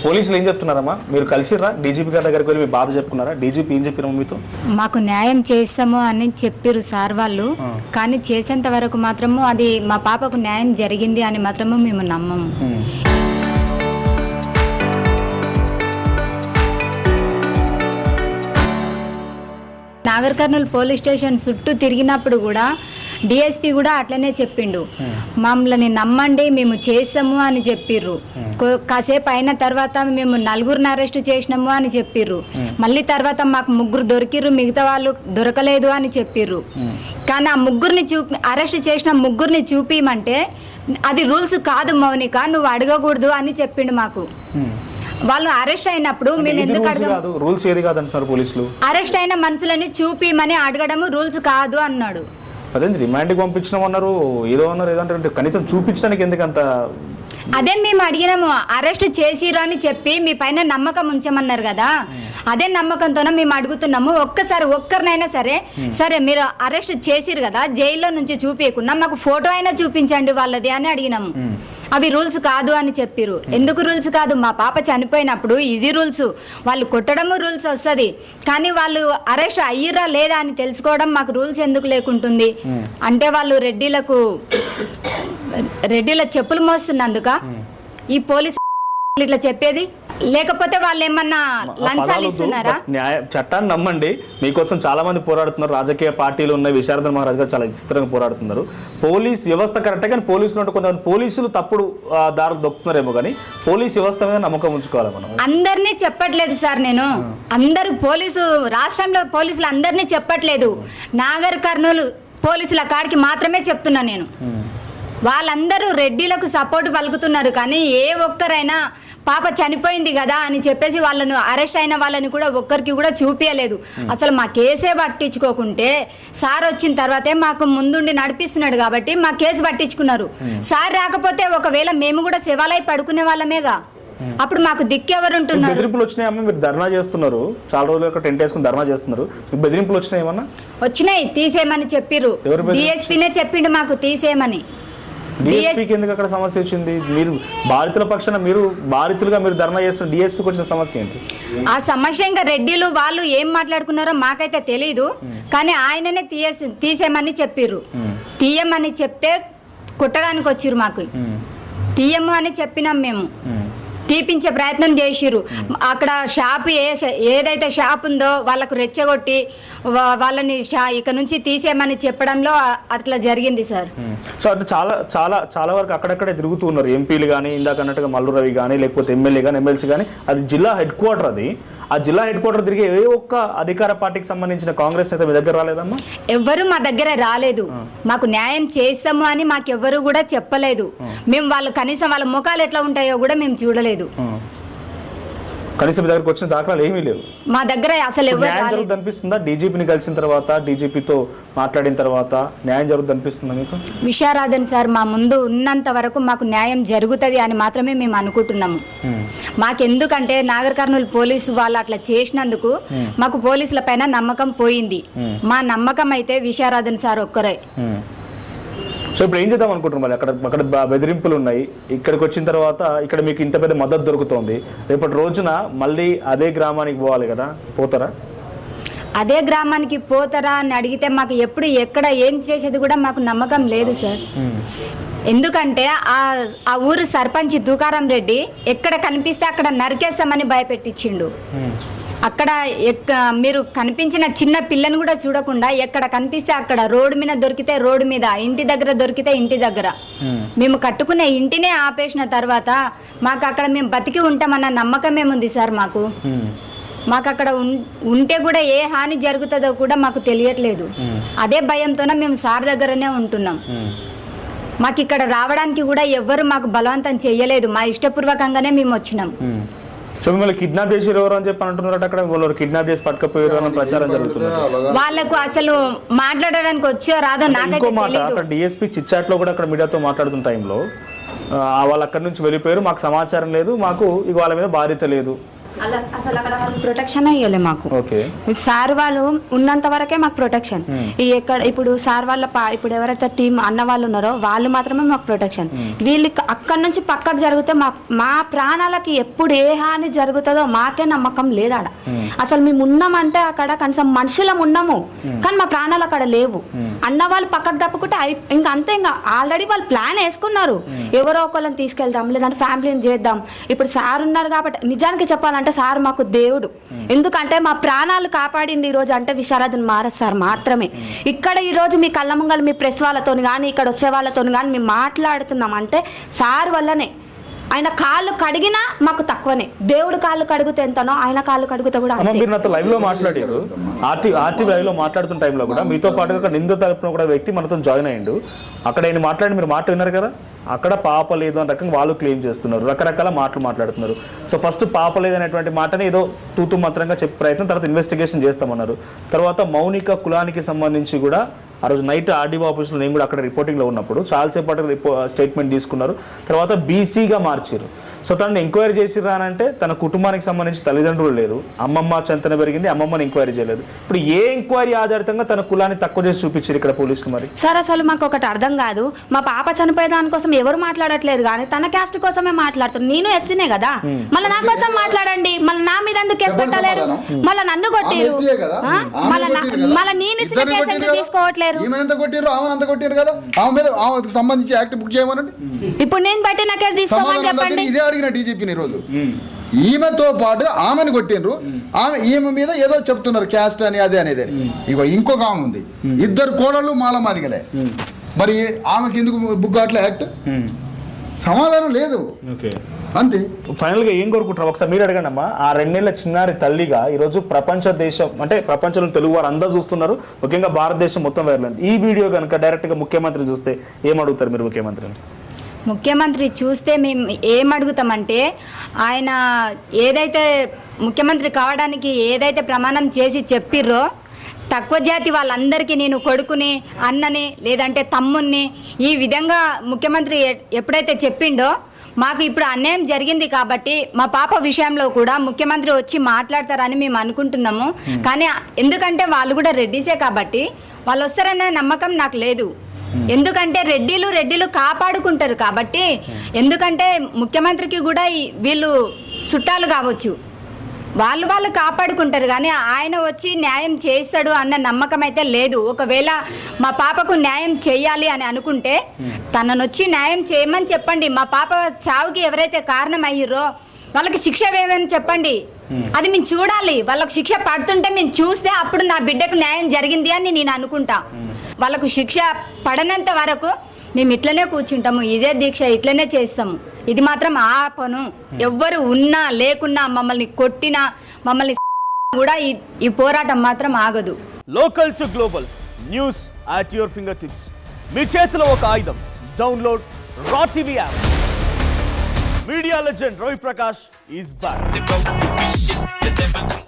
పోలీసులు ఏం చెప్తున్నారమ్మా? మీరు కలిసిరా డీజీపీ గారి దగ్గరికి వెళ్ళి మీ బాధ చెప్పుకున్నారా? డీజీపీ ఏం చెప్పినాము మీతో? మాకు న్యాయం చేస్తాము అని చెప్పారు సార్ వాళ్ళు, కానీ చేసేంత వరకు మాత్రము అది మా పాపకు న్యాయం జరిగింది అని మాత్రము మేము నమ్మము. నాగర్ కర్నూలు పోలీస్ స్టేషన్ చుట్టూ తిరిగినప్పుడు కూడా డిఎస్పీ కూడా అట్లనే చెప్పిండు, మమ్మల్ని నమ్మండి మేము చేస్తాము అని చెప్పిర్రు. కాసేపు అయిన తర్వాత మేము 4 అరెస్ట్ చేసినాము అని చెప్పిర్రు. మళ్ళీ తర్వాత మాకు 3 దొరికిర్రు, మిగతా వాళ్ళు దొరకలేదు అని చెప్పిర్రు. కానీ ఆ 3 అరెస్ట్ చేసిన 3 చూపిమంటే అది రూల్స్ కాదు మౌనిక, నువ్వు అడగకూడదు అని చెప్పిండు మాకు. వాళ్ళు అరెస్ట్ అయినప్పుడు మేము ఎందుకు అడగము? రూల్స్ ఏది కాదు అంటున్నారు పోలీసులు. అరెస్ట్ అయిన మనుషులని చూపిమని అడగడము రూల్స్ కాదు అన్నాడు. అదే రిమాండ్కి పంపించడం అన్నారు, ఏదో అన్నారు, ఏదో అంటే కనీసం చూపించడానికి ఎందుకంత? అదే మేము అడిగినాము, అరెస్ట్ చేసిరు అని చెప్పి మీ పైన నమ్మకం ఉంచమన్నారు కదా, అదే నమ్మకంతోనే మేము అడుగుతున్నాము. ఒక్కరినైనా సరే మీరు అరెస్ట్ చేసిరు కదా, జైల్లో నుంచి చూపించకుండా మాకు ఫోటో అయినా చూపించండి వాళ్ళది అని అడిగినాము. అవి రూల్స్ కాదు అని చెప్పిరు. ఎందుకు రూల్స్ కాదు? మా పాప చనిపోయినప్పుడు ఇది రూల్స్, వాళ్ళు కొట్టడము రూల్స్ వస్తుంది, కానీ వాళ్ళు అరెస్ట్ అయ్యిరా లేదా అని తెలుసుకోవడం మాకు రూల్స్ ఎందుకు లేకుంటుంది? అంటే వాళ్ళు రెడ్డిల చెప్పులు మోస్తున్నందుక ఈ పోలీసు ఇట్లా చెప్పేది, లేకపోతే వాళ్ళు ఏమన్నా లంచాలు ఇస్తున్నారా? చట్టాన్ని నమ్మండి. మీకోసం చాలా మంది పోరాడుతున్నారు, రాజకీయ పార్టీలు ఉన్నాయి, విశారద మహారాజ్ గారు చాలా విచిత్రంగా పోరాడుతున్నారు. పోలీస్ వ్యవస్థ కరెక్టే, కానీ పోలీసులు అంటే కొంతమంది పోలీసులు తప్పుడు దారులు దొక్కుతున్నారేమో, కానీ పోలీస్ వ్యవస్థ మీద నమ్మకం ఉంచుకోవాలి మనం. అందరినీ చెప్పట్లేదు సార్, నేను అందరూ రాష్ట్రంలో పోలీసులు అందరినీ చెప్పట్లేదు, నాగర్ కర్నూలు పోలీసుల కాడికి మాత్రమే చెప్తున్నా నేను. వాళ్ళందరూ రెడ్డిలకు సపోర్ట్ పలుకుతున్నారు, కానీ ఏ ఒక్కరైనా పాప చనిపోయింది కదా అని చెప్పేసి వాళ్ళను అరెస్ట్ అయిన వాళ్ళని కూడా ఒక్కరికి కూడా చూపించలేదు. అసలు మా కేసే పట్టించుకోకుంటే సార్ వచ్చిన తర్వాతే మాకు ముందుండి నడిపిస్తున్నాడు కాబట్టి మా కేసు పట్టించుకున్నారు. సార్ రాకపోతే ఒకవేళ మేము కూడా శివాలయ పడుకునే వాళ్ళమేగా, అప్పుడు మాకు దిక్కెవరు ఉంటున్నారు? బెదిరింపులు వచ్చినాయమ్మా, మీరు ధర్నా చేస్తున్నారు, చాలా రోజులు టెంట్ వేసుకుని ధర్నా చేస్తున్నారు, బెదిరింపులు వచ్చినాయి ఏమన్నా? వచ్చినాయి, తీసేయమని చెప్పిర్రు. డిఎస్పీనే చెప్పిండు మాకు తీసేయమని. డిఎస్పీకి ఎందుకు అక్కడ సమస్య వచ్చింది? మీరు బాధితుల పక్షాన మీరు బాధితులుగా మీరు ధర్నా చేస్తున్న డిఎస్పీకి వచ్చిన సమస్య ఏంటి? ఆ సమస్య ఇంకా రెడ్డిలు వాళ్ళు ఏం మాట్లాడుకున్నారో మాకైతే తెలీదు, కానీ ఆయననే తీసేయమని చెప్పిర్రు. తీయమని చెప్తే కుట్టడానికి వచ్చిర్రు, మాకు తీయము అని చెప్పినాం మేము. తీపించే ప్రయత్నం చేసిర్రు. అక్కడ షాప్ ఏదైతే షాప్ ఉందో వాళ్ళకు రెచ్చగొట్టి వాళ్ళని ఇక్కడ నుంచి తీసేయమని చెప్పడంలో అట్లా జరిగింది సార్. సో అంటే చాలా చాలా చాలా వరకు అక్కడక్కడే తిరుగుతూ ఉన్నారు ఎంపీలు కానీ, ఇందాక అన్నట్టుగా మల్లు రవి కానీ, లేకపోతే ఎమ్మెల్యే కానీ, ఎమ్మెల్సీ కానీ. అది జిల్లా హెడ్ క్వార్టర్, అది ఆ జిల్లా హెడ్ క్వార్టర్ తిరిగి ఏ ఒక్క అధికార పార్టీకి సంబంధించిన కాంగ్రెస్ అయితే మీ దగ్గర రాలేదమ్మా? ఎవ్వరు మా దగ్గర రాలేదు. మాకు న్యాయం చేస్తాము అని మాకెవ్వరు కూడా చెప్పలేదు. మేము వాళ్ళు కనీసం వాళ్ళ ముఖాలు ఎట్లా ఉంటాయో కూడా మేము చూడలేదు. కనీసం మీ దగ్గరకు వచ్చిన దాఖలాలు ఏమీ లేవు మా దగ్గర. అసలు న్యాయం జరుగుతుంది అనిపిస్తుందా? డీజీపీని కలిసిన తర్వాత, డీజీపీతో మాట్లాడిన తర్వాత న్యాయం జరుగుతుంది అనిపిస్తుందా మీకు? విశారాధన్ సార్ మా ముందు ఉన్నంత వరకు మాకు న్యాయం జరుగుతుంది అని మాత్రమే మేము అనుకుంటున్నాము. మాకెందుకంటే నాగర్ కర్నూలు పోలీసు వాళ్ళు అట్లా చేసినందుకు మాకు పోలీసుల పైన నమ్మకం పోయింది. మా నమ్మకం అయితే విశారాధన్ సార్ ఒక్కరే. సో ఇప్పుడు ఏం చేద్దాం అనుకుంటున్నారు? మళ్ళీ అక్కడ బెదిరింపులు ఉన్నాయి, ఇక్కడికి వచ్చిన తర్వాత ఇక్కడ మీకు ఇంత పెద్ద మద్దతు దొరుకుతుంది, రేపటి రోజున మళ్ళీ అదే గ్రామానికి పోవాలి కదా, పోతారా? అదే గ్రామానికి పోతారా అని అడిగితే మాకు ఎప్పుడు ఎక్కడ ఏం చేసేది కూడా మాకు నమ్మకం లేదు సార్. ఎందుకంటే ఆ ఊరు సర్పంచ్ తుకారం రెడ్డి ఎక్కడ కనిపిస్తే అక్కడ నరికేస్తామని భయపెట్టించిండు. అక్కడ మీరు కనిపించిన చిన్న పిల్లని కూడా చూడకుండా ఎక్కడ కనిపిస్తే అక్కడ రోడ్డు మీద దొరికితే రోడ్డు మీద, ఇంటి దగ్గర దొరికితే ఇంటి దగ్గర, మేము కట్టుకునే ఇంటినే ఆపేసిన తర్వాత మాకు అక్కడ మేము బతికి ఉంటామన్న నమ్మకం ఏముంది సార్ మాకు? మాకు అక్కడ ఉంటే కూడా ఏ హాని జరుగుతుందో కూడా మాకు తెలియట్లేదు. అదే భయంతోనే మేము సార్ దగ్గరనే ఉంటున్నాం. మాకు ఇక్కడ రావడానికి కూడా ఎవ్వరు మాకు బలవంతం చెయ్యలేదు, మా ఇష్టపూర్వకంగానే మేము వచ్చినాం. సో మిమ్మల్ని కిడ్నాప్ చేసి ఎవరు అని చెప్పి అంటున్నారు, అక్కడ వాళ్ళు కిడ్నాప్ చేసి పట్టుకపోయారు అని ప్రచారం జరుగుతుంది. వాళ్ళకు అసలు మాట్లాడడానికి వచ్చో రాదో నాకైతే తెలియదు. అక్కడ డిఎస్పీ చిట్చాట్ లో కూడా అక్కడ మీడియాతో మాట్లాడుతున్న టైంలో వాళ్ళు అక్కడి నుంచి వెళ్ళిపోయారు, మాకు సమాచారం లేదు, మాకు ఇక వాళ్ళ మీద బాధ్యత లేదు అలా అసలు అక్కడ వాళ్ళు ప్రొటెక్షన్ ఇవ్వలే మాకు. ఓకే. సార్ వాళ్ళు ఉన్నంత వరకే మాకు ప్రొటెక్షన్. ఈ ఎక్కడ ఇప్పుడు సార్ వాళ్ళ ఇప్పుడు ఎవరైతే టీం అన్న వాళ్ళు ఉన్నారో వాళ్ళు మాత్రమే మాకు ప్రొటెక్షన్. వీళ్ళు అక్కడి నుంచి పక్కకు జరిగితే మా ప్రాణాలకి ఎప్పుడు ఏ హాని జరుగుతుందో మాకే నమ్మకం లేదాడ. అసలు మేము ఉన్నామంటే అక్కడ కనీసం మనుషులం ఉన్నాము, కానీ మా ప్రాణాలు అక్కడ లేవు. అన్న వాళ్ళు పక్కకు తప్పుకుంటే ఇంకా అంతే, ఇంకా ఆల్రెడీ వాళ్ళు ప్లాన్ వేసుకున్నారు, ఎవరో ఒకళ్ళని తీసుకెళ్దాం లేదంటే ఫ్యామిలీని చేద్దాం. ఇప్పుడు సార్ ఉన్నారు కాబట్టి నిజానికి చెప్పాలంటే సార్ మాకు దేవుడు. ఎందుకంటే మా ప్రాణాలు కాపాడింది ఈ రోజు అంటే విశారదన్ మారస్ సార్ మాత్రమే. ఇక్కడ ఈ రోజు మీ కళ్ళ ముంగలు మీ ప్రెస్ వాళ్ళతో కానీ ఇక్కడ వచ్చే వాళ్ళతో కానీ మేము మాట్లాడుతున్నాం అంటే సార్ వల్లనే. ఆయన కాళ్ళు కడిగినా మాకు తక్కువనే. దేవుడు కాళ్ళు కడిగితే ఎంతనో ఆయన కాళ్ళు కడిగితే కూడా అంతే. మీరు నాతో లైవ్ లో మాట్లాడారు, ఆర్టీవీ లైవ్ లో మాట్లాడుతున్న టైంలో కూడా మీతో పాటుగా నిందిత తరపున కూడా వ్యక్తి మనతో జాయిన్ అయ్యిండు. అక్కడ ఆయన మాట్లాడి మీరు మాట విన్నారు కదా, అక్కడ పాప లేదు అనే రకంగా వాళ్ళు క్లెయిమ్ చేస్తున్నారు, రకరకాల మాటలు మాట్లాడుతున్నారు. సో ఫస్ట్ పాప లేదనేటువంటి మాటని ఏదో తూతు మాత్రంగా చెప్పే ప్రయత్నం, తర్వాత ఇన్వెస్టిగేషన్ చేస్తామన్నారు. తర్వాత మౌనిక కులానికి సంబంధించి కూడా ఆ రోజు నైట్ ఆర్డీఓ ఆఫీస్లో నేను కూడా అక్కడ రిపోర్టింగ్లో ఉన్నప్పుడు చాలాసేపు స్టేట్మెంట్ తీసుకున్నారు. తర్వాత బీసీగా మార్చారు. సో తనని ఎంక్వైరీ చేసిర్రా అని అంటే తన కుటుంబానికి సంబంధించి తల్లిదండ్రులు లేదు, అమ్మమ్మ చెంతన పెరిగింది, అమ్మమ్మని ఎంక్వైరీ చేయలేదు. ఇప్పుడు ఏ ఎంక్వైరీ ఆధారితంగా తన కులాన్ని తక్కువ చేసి చూపించారు ఇక్కడ పోలీసులు? మరి సార్ అసలు మాకు ఒకటి అర్థం కాదు, మా పాప చనిపోయే దానికోసం ఎవరు మాట్లాడట్లేదు కానీ తన క్యాస్ట్ కోసమే మాట్లాడుతున్నారు. నేను ఎస్సీనే కదా, మళ్ళీ నా కోసం మాట్లాడండి, మళ్ళీ నా మీద ఎందుకు కేసు పెట్టలేరు, మళ్ళీ నన్ను కొట్టిరు, మళ్ళీ నేను ఇచ్చిన కేసు ఎందుకు తీసుకోవట్లేరు? ఇప్పుడు నేను పెట్టిన కేసు తీసుకోమని చెప్పండి. అడిగిన డీజీపీని రోజు ఈమెతో పాటు ఆమెను కొట్టిండ్రు. ఈమె మీద ఏదో చెప్తున్నారు క్యాస్ట్ అని అదే అనేది. ఇగో ఇంకొక ఆమె ఉంది, ఇద్దరు కోడళ్ళు మాలమాదిగలే. మరి ఆమెకి ఎందుకు బుగ్గాట్ల యాక్ట్? సమాధానం లేదు అంతే. ఫైనల్ గా ఏం కోరుకుంటారు ఒకసారి మీరు అడగండి అమ్మా. ఆ 2 నెలల చిన్నారి తల్లిగా ఈరోజు ప్రపంచ దేశం అంటే ప్రపంచంలో తెలుగు వారు అందరూ చూస్తున్నారు, ముఖ్యంగా భారతదేశం మొత్తం వైరల్. ఈ వీడియో కనుక డైరెక్ట్ గా ముఖ్యమంత్రి చూస్తే ఏం అడుగుతారు మీరు ముఖ్యమంత్రిని? ముఖ్యమంత్రి చూస్తే మేము ఏం అడుగుతామంటే, ఆయన ఏదైతే ముఖ్యమంత్రి కావడానికి ఏదైతే ప్రమాణం చేసి చెప్పిర్రో తక్కువ జాతి వాళ్ళందరికీ నేను కొడుకుని, అన్నని లేదంటే తమ్ముణ్ణి ఈ విధంగా ముఖ్యమంత్రి ఎప్పుడైతే చెప్పిండో మాకు ఇప్పుడు అన్యాయం జరిగింది కాబట్టి మా పాప విషయంలో కూడా ముఖ్యమంత్రి వచ్చి మాట్లాడతారని మేము అనుకుంటున్నాము. కానీ ఎందుకంటే వాళ్ళు కూడా రెడ్డిసే కాబట్టి వాళ్ళు వస్తారన్న నమ్మకం నాకు లేదు. ఎందుకంటే రెడ్డిలు కాపాడుకుంటారు కాబట్టి. ఎందుకంటే ముఖ్యమంత్రికి కూడా వీళ్ళు చుట్టాలు కావచ్చు, వాళ్ళు కాపాడుకుంటారు కానీ ఆయన వచ్చి న్యాయం చేస్తాడు అన్న నమ్మకం అయితే లేదు. ఒకవేళ మా పాపకు న్యాయం చేయాలి అని అనుకుంటే తనను వచ్చి న్యాయం చేయమని చెప్పండి. మా పాప చావుకి ఎవరైతే కారణం అయ్యారో వాళ్ళకి శిక్ష వేయమని చెప్పండి. అది మేము చూడాలి. వాళ్ళకు శిక్ష పడుతుంటే మేము చూస్తే అప్పుడు నా బిడ్డకు న్యాయం జరిగింది అని నేను అనుకుంటా. వాళ్ళకు శిక్ష పడనంత వరకు మేము ఇట్లనే కూర్చుంటాము, ఇదే దీక్ష ఇట్లనే చేస్తాము. ఇది మాత్రం ఆపను. ఎవ్వరు ఉన్నా లేకున్నా మమ్మల్ని కొట్టినా మమ్మల్ని కూడా ఈ పోరాటం మాత్రం ఆగదు. Local to global news at your finger tips. మీ చేతిలో ఒక ఆయుధం. Download raw TV app. Media legend Ravi Prakash is back.